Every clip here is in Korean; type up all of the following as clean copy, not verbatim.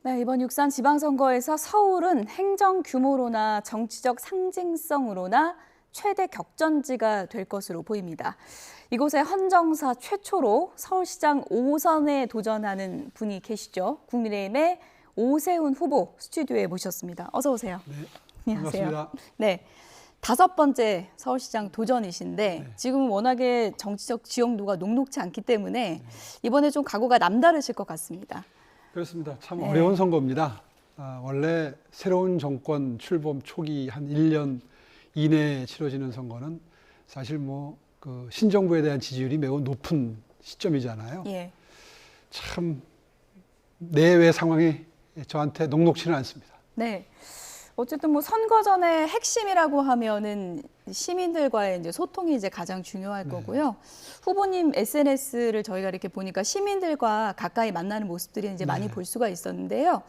네, 이번 6.3 지방선거에서 서울은 행정 규모로나 정치적 상징성으로나 최대 격전지가 될 것으로 보입니다. 이곳에 헌정사 최초로 서울시장 5선에 도전하는 분이 계시죠. 국민의힘의 오세훈 후보 스튜디오에 모셨습니다. 어서 오세요. 네, 안녕하세요. 반갑습니다. 네, 5번째 서울시장 도전이신데 지금은 워낙에 정치적 지형도가 녹록지 않기 때문에 이번에 좀 각오가 남다르실 것 같습니다. 그렇습니다. 참 어려운 선거입니다. 원래 새로운 정권 출범 초기 한 1년 이내에 치러지는 선거는 사실 그 신정부에 대한 지지율이 매우 높은 시점이잖아요. 예. 참 내외 상황이 저한테 녹록지는 않습니다. 네. 어쨌든 선거 전의 핵심이라고 하면은 시민들과의 이제 소통이 이제 가장 중요할 거고요. 후보님 SNS를 저희가 이렇게 보니까 시민들과 가까이 만나는 모습들이 이제 많이 볼 수가 있었는데요.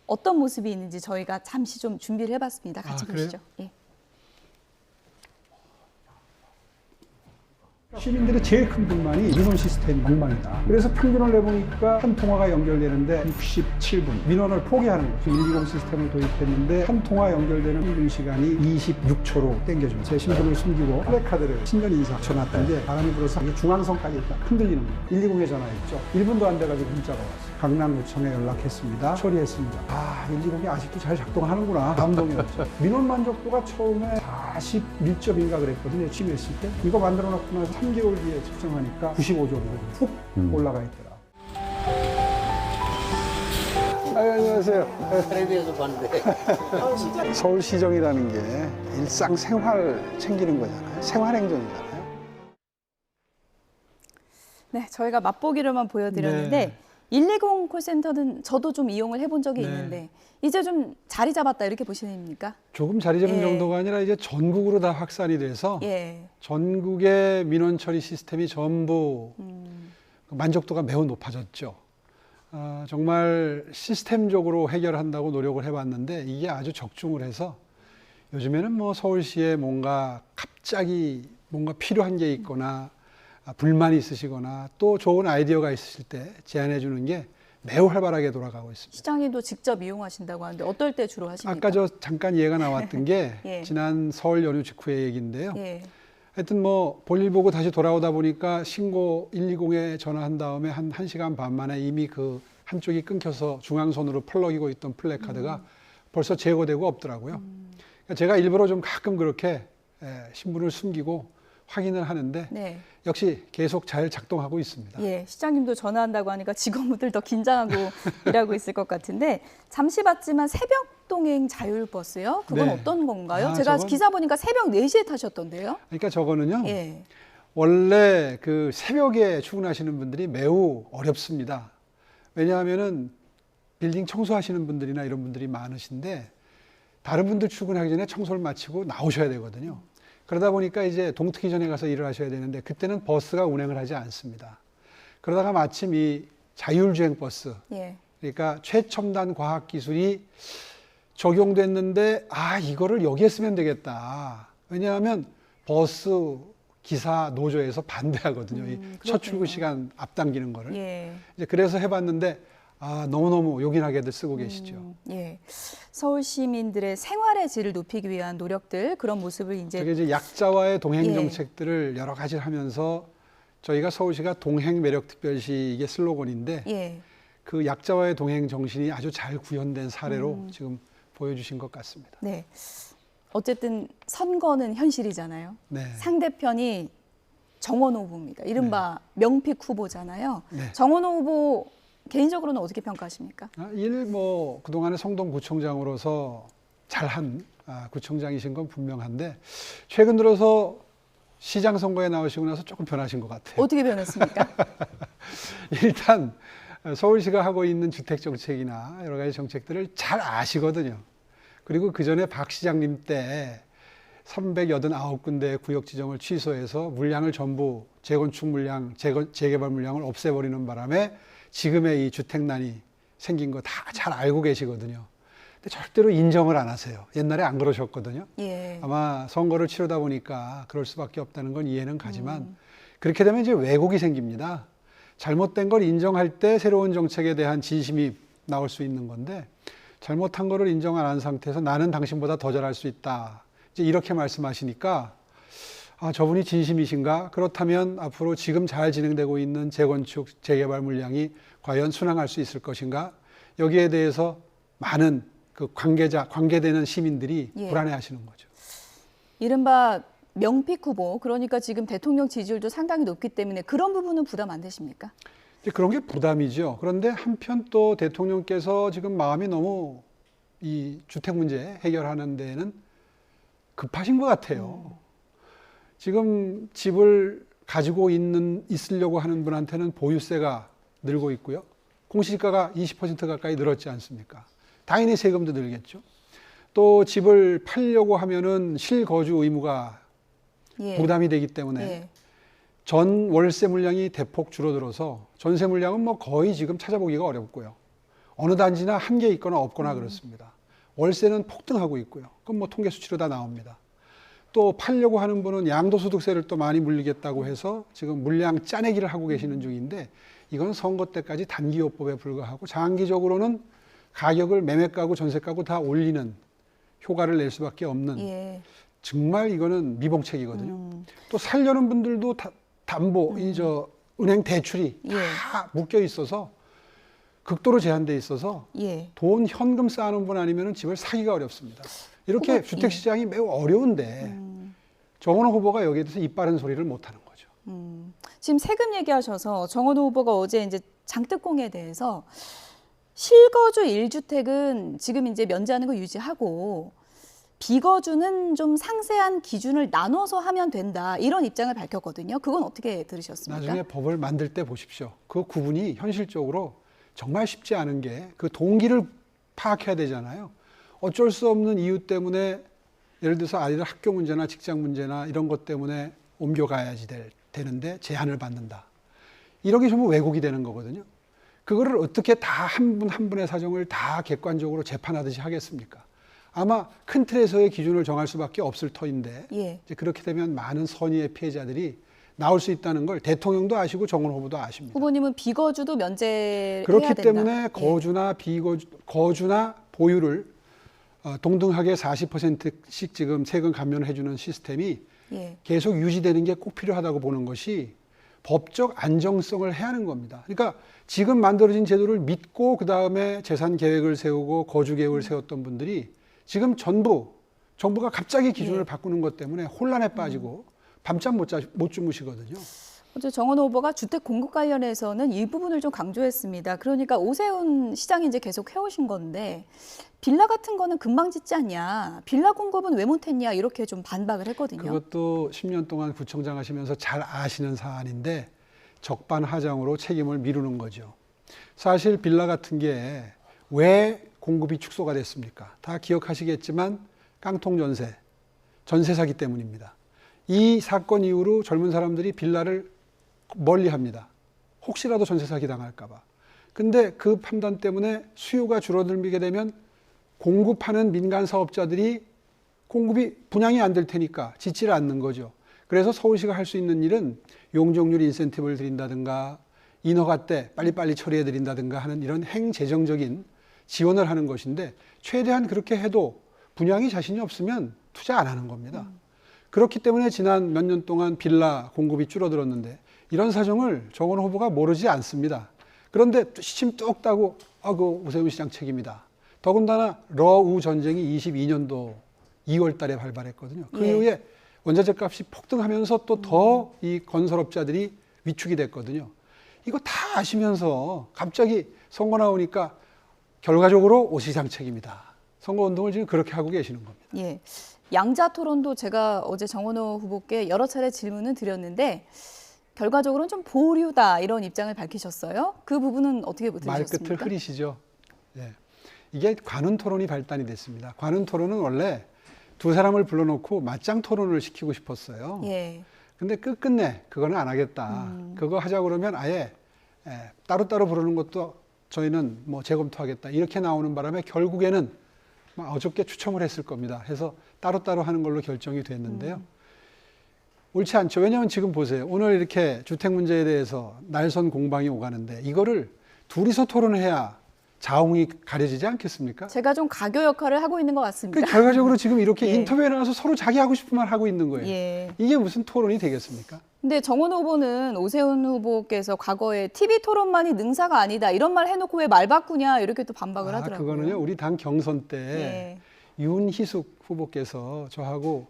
어떤 모습이 있는지 저희가 잠시 좀 준비를 해봤습니다. 같이 보시죠. 예. 시민들의 제일 큰 불만이 민원 시스템이 엉망이다. 그래서 평균을 내보니까 한 통화가 연결되는데 67분. 민원을 포기하는 거죠. 120 시스템을 도입했는데 한 통화 연결되는 평균 시간이 26초로 땡겨줍니다. 제 신분을 숨기고 플래카드를 신년 인사 쳐놨던데 바람이 불어서 이게 중앙선까지 딱 흔들리는 거예요. 120에 전화했죠. 1분도 안 돼가지고 문자가 왔어요. 강남구청에 연락했습니다. 처리했습니다. 120이 아직도 잘 작동하는구나. 감동이었죠. 민원 만족도가 처음에 41점인가 그랬거든요. 취임했을 때. 이거 만들어 놓고 나서 3개월 뒤에 측정하니까 95점으로 훅 올라가 있더라. 안녕하세요. 텔레비에서 봤는데. 서울시정이라는 게 일상생활 챙기는 거잖아요. 생활행정이잖아요. 네, 저희가 맛보기로만 보여드렸는데 네. 120 콜센터는 저도 좀 이용을 해본 적이 네. 있는데 이제 좀 자리 잡았다 이렇게 보시는 겁니까? 조금 자리 잡은 예. 정도가 아니라 이제 전국으로 다 확산이 돼서 예. 전국의 민원 처리 시스템이 전부 만족도가 매우 높아졌죠. 정말 시스템적으로 해결한다고 노력을 해봤는데 이게 아주 적중을 해서 요즘에는 서울시에 갑자기 뭔가 필요한 게 있거나 불만이 있으시거나 또 좋은 아이디어가 있으실 때 제안해 주는 게 매우 활발하게 돌아가고 있습니다. 시장님도 직접 이용하신다고 하는데 어떨 때 주로 하십니까? 아까 잠깐 얘기가 나왔던 게 예. 지난 설 연휴 직후의 얘기인데요. 예. 하여튼 볼일 보고 다시 돌아오다 보니까 신고 120에 전화한 다음에 한 1시간 반 만에 이미 그 한쪽이 끊겨서 중앙선으로 펄럭이고 있던 플래카드가 벌써 제거되고 없더라고요. 그러니까 제가 일부러 좀 가끔 그렇게 신분을 숨기고 확인을 하는데 네. 역시 계속 잘 작동하고 있습니다. 예, 시장님도 전화한다고 하니까 직원분들 더 긴장하고 일하고 있을 것 같은데 잠시 봤지만 새벽 동행 자율버스요? 그건 네. 어떤 건가요? 제가 기사 보니까 새벽 4시에 타셨던데요? 그러니까 저거는요. 예. 원래 그 새벽에 출근하시는 분들이 매우 어렵습니다. 왜냐하면은 빌딩 청소하시는 분들이나 이런 분들이 많으신데 다른 분들 출근하기 전에 청소를 마치고 나오셔야 되거든요. 그러다 보니까 이제 동트기 전에 가서 일을 하셔야 되는데 그때는 버스가 운행을 하지 않습니다. 그러다가 마침 이 자율주행 버스, 예. 그러니까 최첨단 과학기술이 적용됐는데 이거를 여기에 쓰면 되겠다. 왜냐하면 버스 기사 노조에서 반대하거든요. 이 첫 출근 시간 앞당기는 거를. 예. 이제 그래서 해봤는데 너무너무 요긴하게들 쓰고 계시죠. 예. 서울 시민들의 생활의 질을 높이기 위한 노력들 그런 모습을 이제 약자와의 동행 예. 정책들을 여러 가지를 하면서 저희가 서울시가 동행 매력 특별시 이게 슬로건인데 예. 그 약자와의 동행 정신이 아주 잘 구현된 사례로 지금 보여주신 것 같습니다. 네. 어쨌든 선거는 현실이잖아요. 네. 상대편이 정원호 후보입니다. 이른바 명픽 후보잖아요. 네. 정원호 후보 개인적으로는 어떻게 평가하십니까? 그동안에 성동구청장으로서 잘한 구청장이신 건 분명한데 최근 들어서 시장 선거에 나오시고 나서 조금 변하신 것 같아요. 어떻게 변했습니까? 일단 서울시가 하고 있는 주택 정책이나 여러 가지 정책들을 잘 아시거든요. 그리고 그 전에 박 시장님 때 389군데 구역 지정을 취소해서 물량을 전부 재건축 물량, 재개발 물량을 없애버리는 바람에 지금의 이 주택난이 생긴 거 다 잘 알고 계시거든요. 근데 절대로 인정을 안 하세요. 옛날에 안 그러셨거든요. 예. 아마 선거를 치르다 보니까 그럴 수밖에 없다는 건 이해는 가지만 그렇게 되면 이제 왜곡이 생깁니다. 잘못된 걸 인정할 때 새로운 정책에 대한 진심이 나올 수 있는 건데 잘못한 거를 인정 안 한 상태에서 나는 당신보다 더 잘할 수 있다. 이제 이렇게 말씀하시니까 아, 저분이 진심이신가? 그렇다면 앞으로 지금 잘 진행되고 있는 재건축, 재개발 물량이 과연 순항할 수 있을 것인가? 여기에 대해서 많은 그 관계되는 시민들이 예. 불안해하시는 거죠. 이른바 명픽 후보, 그러니까 지금 대통령 지지율도 상당히 높기 때문에 그런 부분은 부담 안 되십니까? 이제 그런 게 부담이죠. 그런데 한편 또 대통령께서 지금 마음이 너무 이 주택 문제 해결하는 데에는 급하신 것 같아요. 지금 집을 가지고 있으려고 하는 분한테는 보유세가 늘고 있고요. 공시지가가 20% 가까이 늘었지 않습니까? 당연히 세금도 늘겠죠. 또 집을 팔려고 하면은 실거주 의무가 예. 부담이 되기 때문에 예. 전 월세 물량이 대폭 줄어들어서 전세 물량은 뭐 거의 지금 찾아보기가 어렵고요. 어느 단지나 한 개 있거나 없거나 그렇습니다. 월세는 폭등하고 있고요. 그건 뭐 통계 수치로 다 나옵니다. 또 팔려고 하는 분은 양도소득세를 또 많이 물리겠다고 해서 지금 물량 짜내기를 하고 계시는 중인데 이건 선거 때까지 단기요법에 불과하고 장기적으로는 가격을 매매가구, 전세가구 다 올리는 효과를 낼 수밖에 없는 예. 정말 이거는 미봉책이거든요. 또 살려는 분들도 담보, 은행 대출이 예. 다 묶여 있어서 극도로 제한돼 있어서 예. 돈 현금 쌓아놓은 분 아니면 집을 사기가 어렵습니다. 이렇게 주택시장이 매우 어려운데 정원호 후보가 여기에 대해서 입 바른 소리를 못하는 거죠. 지금 세금 얘기하셔서 정원호 후보가 어제 이제 장특공에 대해서 실거주 1주택은 지금 이제 면제하는 거 유지하고 비거주는 좀 상세한 기준을 나눠서 하면 된다 이런 입장을 밝혔거든요. 그건 어떻게 들으셨습니까? 나중에 법을 만들 때 보십시오. 그 구분이 현실적으로 정말 쉽지 않은 게 그 동기를 파악해야 되잖아요. 어쩔 수 없는 이유 때문에 예를 들어서 아이들 학교 문제나 직장 문제나 이런 것 때문에 옮겨가야지 되는데 제한을 받는다. 이런 게 전부 왜곡이 되는 거거든요. 그거를 어떻게 다 한 분 한 분의 사정을 다 객관적으로 재판하듯이 하겠습니까? 아마 큰 틀에서의 기준을 정할 수밖에 없을 터인데 예. 이제 그렇게 되면 많은 선의의 피해자들이 나올 수 있다는 걸 대통령도 아시고 정원 후보도 아십니다. 후보님은 비거주도 면제해야 그렇기 된다. 때문에 거주나 보유를 동등하게 40%씩 지금 세금 감면을 해주는 시스템이 예. 계속 유지되는 게 꼭 필요하다고 보는 것이 법적 안정성을 해야 하는 겁니다. 그러니까 지금 만들어진 제도를 믿고 그 다음에 재산 계획을 세우고 거주 계획을 세웠던 분들이 지금 전부 정부가 갑자기 기준을 바꾸는 것 때문에 혼란에 빠지고 밤잠 못 주무시거든요. 어제 정원 후보가 주택 공급 관련해서는 이 부분을 좀 강조했습니다. 그러니까 오세훈 시장이 이제 계속 해오신 건데 빌라 같은 거는 금방 짓지 않냐, 빌라 공급은 왜 못했냐 이렇게 좀 반박을 했거든요. 그것도 10년 동안 구청장 하시면서 잘 아시는 사안인데 적반하장으로 책임을 미루는 거죠. 사실 빌라 같은 게 왜 공급이 축소가 됐습니까? 다 기억하시겠지만 깡통 전세 사기 때문입니다. 이 사건 이후로 젊은 사람들이 빌라를 멀리 합니다. 혹시라도 전세 사기 당할까 봐. 근데 그 판단 때문에 수요가 줄어들게 되면 공급하는 민간 사업자들이 공급이 분양이 안 될 테니까 짓지를 않는 거죠. 그래서 서울시가 할 수 있는 일은 용적률 인센티브를 드린다든가 인허가 때 빨리빨리 처리해 드린다든가 하는 이런 행재정적인 지원을 하는 것인데 최대한 그렇게 해도 분양이 자신이 없으면 투자 안 하는 겁니다. 그렇기 때문에 지난 몇 년 동안 빌라 공급이 줄어들었는데 이런 사정을 정원 후보가 모르지 않습니다. 그런데 시침 뚝 따고 그 오세훈 시장 책임이다. 더군다나 러우 전쟁이 22년도 2월 달에 발발했거든요. 그 이후에 원자재 값이 폭등하면서 또 더 이 건설업자들이 위축이 됐거든요. 이거 다 아시면서 갑자기 선거 나오니까 결과적으로 오 시장 책임이다. 선거운동을 지금 그렇게 하고 계시는 겁니다. 예. 양자 토론도 제가 어제 정원호 후보께 여러 차례 질문을 드렸는데 결과적으로는 좀 보류다 이런 입장을 밝히셨어요. 그 부분은 어떻게 들으셨습니까? 말끝을 흐리시죠. 예. 이게 관훈 토론이 발단이 됐습니다. 관훈 토론은 원래 두 사람을 불러놓고 맞짱 토론을 시키고 싶었어요. 예. 근데 끝끝내 그거는 안 하겠다. 그거 하자고 그러면 아예 따로따로 부르는 것도 저희는 뭐 재검토하겠다. 이렇게 나오는 바람에 결국에는 어저께 추첨을 했을 겁니다. 해서 따로따로 하는 걸로 결정이 됐는데요. 옳지 않죠. 왜냐하면 지금 보세요. 오늘 이렇게 주택 문제에 대해서 날선 공방이 오가는데 이거를 둘이서 토론해야 자웅이 가려지지 않겠습니까? 제가 좀 가교 역할을 하고 있는 것 그 같습니다. 결과적으로 지금 이렇게 예. 인터뷰에 나와서 서로 자기 하고 싶은 말 하고 있는 거예요. 예. 이게 무슨 토론이 되겠습니까? 근데 정원 후보는 오세훈 후보께서 과거에 TV 토론만이 능사가 아니다 이런 말 해놓고 왜 말 바꾸냐 이렇게 또 반박을 하더라고요. 그거는요. 우리 당 경선 때 예. 윤희숙 후보께서 저하고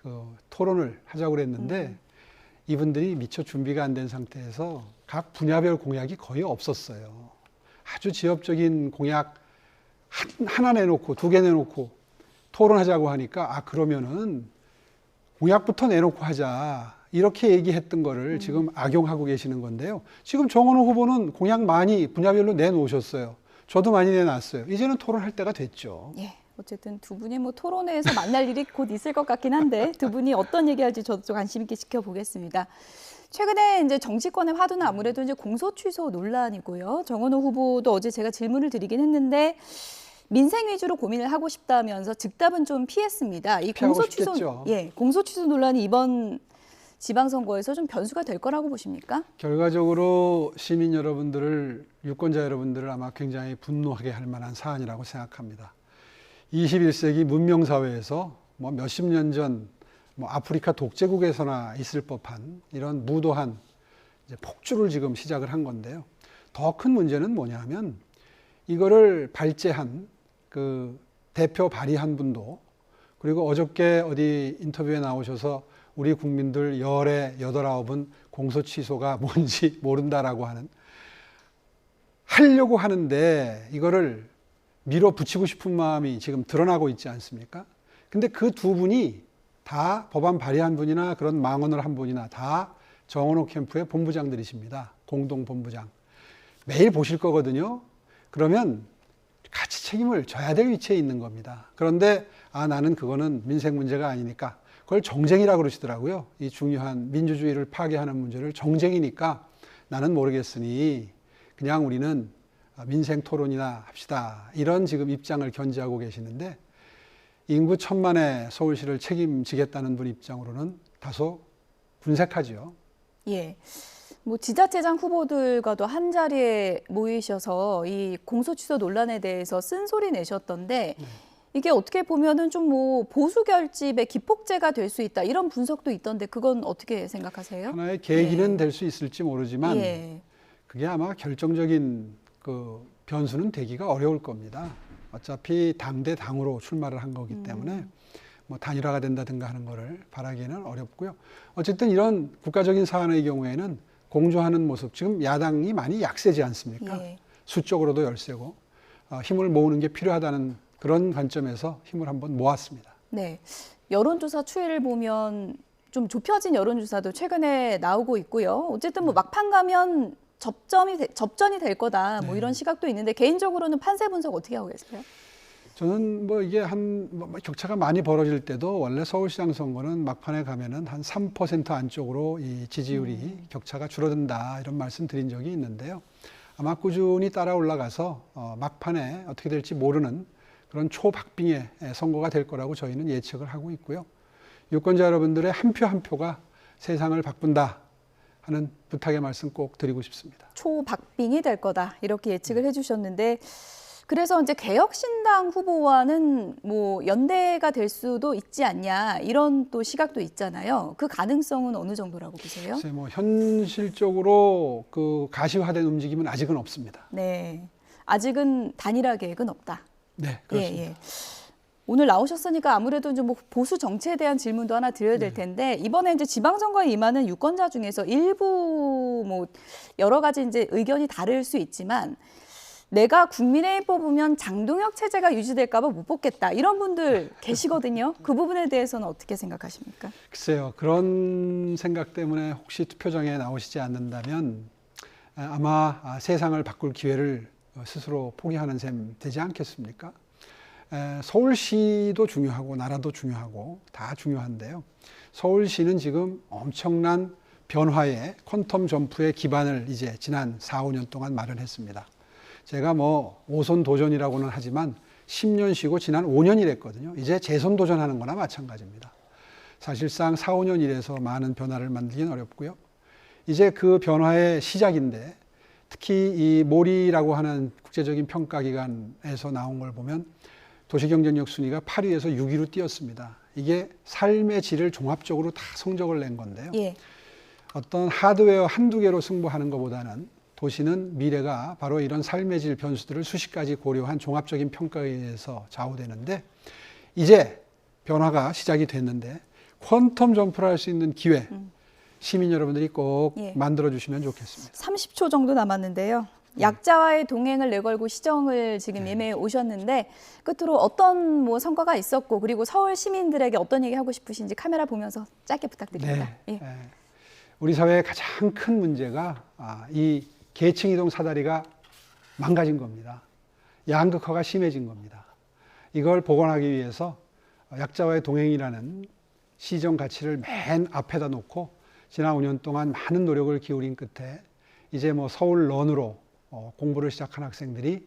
그 토론을 하자고 그랬는데 이분들이 미처 준비가 안 된 상태에서 각 분야별 공약이 거의 없었어요. 아주 지엽적인 공약 하나 내놓고 2개 내놓고 토론하자고 하니까 그러면은 공약부터 내놓고 하자 이렇게 얘기했던 거를 지금 악용하고 계시는 건데요. 지금 정원호 후보는 공약 많이 분야별로 내놓으셨어요. 저도 많이 내놨어요. 이제는 토론할 때가 됐죠. 예. 어쨌든 두 분이 뭐 토론회에서 만날 일이 곧 있을 것 같긴 한데 두 분이 어떤 얘기할지 저도 좀 관심 있게 지켜보겠습니다. 최근에 이제 정치권의 화두는 아무래도 이제 공소 취소 논란이고요. 정원호 후보도 어제 제가 질문을 드리긴 했는데 민생 위주로 고민을 하고 싶다면서 즉답은 좀 피했습니다. 이 피하고 싶겠죠. 공소 취소 논란이 이번 지방선거에서 좀 변수가 될 거라고 보십니까? 결과적으로 시민 여러분들을 유권자 여러분들을 아마 굉장히 분노하게 할 만한 사안이라고 생각합니다. 21세기 문명 사회에서 뭐 몇십 년 전 뭐 아프리카 독재국에서나 있을 법한 이런 무도한 이제 폭주를 지금 시작을 한 건데요. 더 큰 문제는 뭐냐면 이거를 발제한 그 대표 발의한 분도 그리고 어저께 어디 인터뷰에 나오셔서 우리 국민들 열의 8, 9은 공소 취소가 뭔지 모른다라고 하려고 하는데 이거를 밀어붙이고 싶은 마음이 지금 드러나고 있지 않습니까? 근데 그 두 분이 다 법안 발의한 분이나 그런 망언을 한 분이나 다 정원호 캠프의 본부장들이십니다. 공동본부장. 매일 보실 거거든요. 그러면 같이 책임을 져야 될 위치에 있는 겁니다. 그런데 나는 그거는 민생 문제가 아니니까 그걸 정쟁이라고 그러시더라고요. 이 중요한 민주주의를 파괴하는 문제를 정쟁이니까 나는 모르겠으니 그냥 우리는 민생 토론이나 합시다. 이런 지금 입장을 견지하고 계시는데 인구 1,000만의 서울시를 책임지겠다는 분 입장으로는 다소 분색하지요. 예. 뭐 지자체장 후보들과도 한 자리에 모이셔서 이 공소 취소 논란에 대해서 쓴소리 내셨던데 이게 어떻게 보면은 좀 뭐 보수 결집의 기폭제가 될 수 있다 이런 분석도 있던데 그건 어떻게 생각하세요? 하나의 계기는 예. 될 수 있을지 모르지만 예. 그게 아마 결정적인 그 변수는 되기가 어려울 겁니다. 어차피 당 대 당으로 출마를 한 거기 때문에 뭐 단일화가 된다든가 하는 거를 바라기에는 어렵고요. 어쨌든 이런 국가적인 사안의 경우에는 공조하는 모습, 지금 야당이 많이 약세지 않습니까? 예. 수적으로도 열세고 힘을 모으는 게 필요하다는 그런 관점에서 힘을 한번 모았습니다. 네. 여론조사 추이를 보면 좀 좁혀진 여론조사도 최근에 나오고 있고요. 어쨌든 뭐 막판 가면 접전이 될 거다. 뭐 이런 시각도 있는데 개인적으로는 판세 분석 어떻게 하고 계세요? 저는 뭐 이게 격차가 많이 벌어질 때도 원래 서울시장 선거는 막판에 가면은 한 3% 안쪽으로 이 지지율이 격차가 줄어든다 이런 말씀 드린 적이 있는데요. 아마 꾸준히 따라 올라가서 막판에 어떻게 될지 모르는 그런 초박빙의 선거가 될 거라고 저희는 예측을 하고 있고요. 유권자 여러분들의 한 표 한 표가 세상을 바꾼다 하는 부탁의 말씀 꼭 드리고 싶습니다. 초박빙이 될 거다 이렇게 예측을 해주셨는데 그래서 이제 개혁신당 후보와는 뭐 연대가 될 수도 있지 않냐 이런 또 시각도 있잖아요. 그 가능성은 어느 정도라고 보세요? 글쎄 뭐 현실적으로 그 가시화된 움직임은 아직은 없습니다. 네, 아직은 단일화 계획은 없다. 네, 그렇습니다. 예. 오늘 나오셨으니까 아무래도 이제 뭐 보수 정치에 대한 질문도 하나 드려야 될 텐데 이번에 이제 지방선거에 임하는 유권자 중에서 일부 뭐 여러 가지 이제 의견이 다를 수 있지만 내가 국민의힘 뽑으면 장동혁 체제가 유지될까 봐 못 뽑겠다 이런 분들 계시거든요. 그 부분에 대해서는 어떻게 생각하십니까? 글쎄요. 그런 생각 때문에 혹시 투표장에 나오시지 않는다면 아마 세상을 바꿀 기회를 스스로 포기하는 셈 되지 않겠습니까? 서울시도 중요하고 나라도 중요하고 다 중요한데요. 서울시는 지금 엄청난 변화의 퀀텀 점프의 기반을 이제 지난 4, 5년 동안 마련했습니다. 제가 뭐 오손 도전이라고는 하지만 10년 쉬고 지난 5년이랬거든요. 이제 재선 도전하는 거나 마찬가지입니다. 사실상 4, 5년 일해서 많은 변화를 만들긴 어렵고요. 이제 그 변화의 시작인데 특히 이 모리라고 하는 국제적인 평가기관에서 나온 걸 보면 도시경쟁력 순위가 8위에서 6위로 뛰었습니다. 이게 삶의 질을 종합적으로 다 성적을 낸 건데요. 예. 어떤 하드웨어 한두 개로 승부하는 것보다는 도시는 미래가 바로 이런 삶의 질 변수들을 수십 가지 고려한 종합적인 평가에 의해서 좌우되는데 이제 변화가 시작이 됐는데 퀀텀 점프를 할 수 있는 기회 시민 여러분들이 꼭 예. 만들어 주시면 좋겠습니다. 30초 정도 남았는데요. 약자와의 동행을 내걸고 시정을 지금 임해 오셨는데 끝으로 어떤 뭐 성과가 있었고 그리고 서울 시민들에게 어떤 얘기 하고 싶으신지 카메라 보면서 짧게 부탁드립니다. 네. 예. 우리 사회의 가장 큰 문제가 이 계층 이동 사다리가 망가진 겁니다. 양극화가 심해진 겁니다. 이걸 복원하기 위해서 약자와의 동행이라는 시정 가치를 맨 앞에다 놓고 지난 5년 동안 많은 노력을 기울인 끝에 이제 뭐 서울런으로 공부를 시작한 학생들이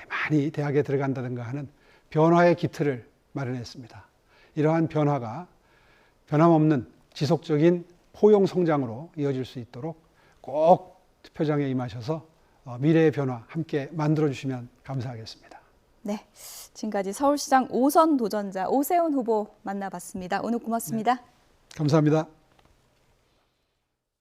많이 대학에 들어간다든가 하는 변화의 기틀을 마련했습니다. 이러한 변화가 변함없는 지속적인 포용 성장으로 이어질 수 있도록 꼭 투표장에 임하셔서 미래의 변화 함께 만들어주시면 감사하겠습니다. 네, 지금까지 서울시장 5선 도전자 오세훈 후보 만나봤습니다. 오늘 고맙습니다. 감사합니다.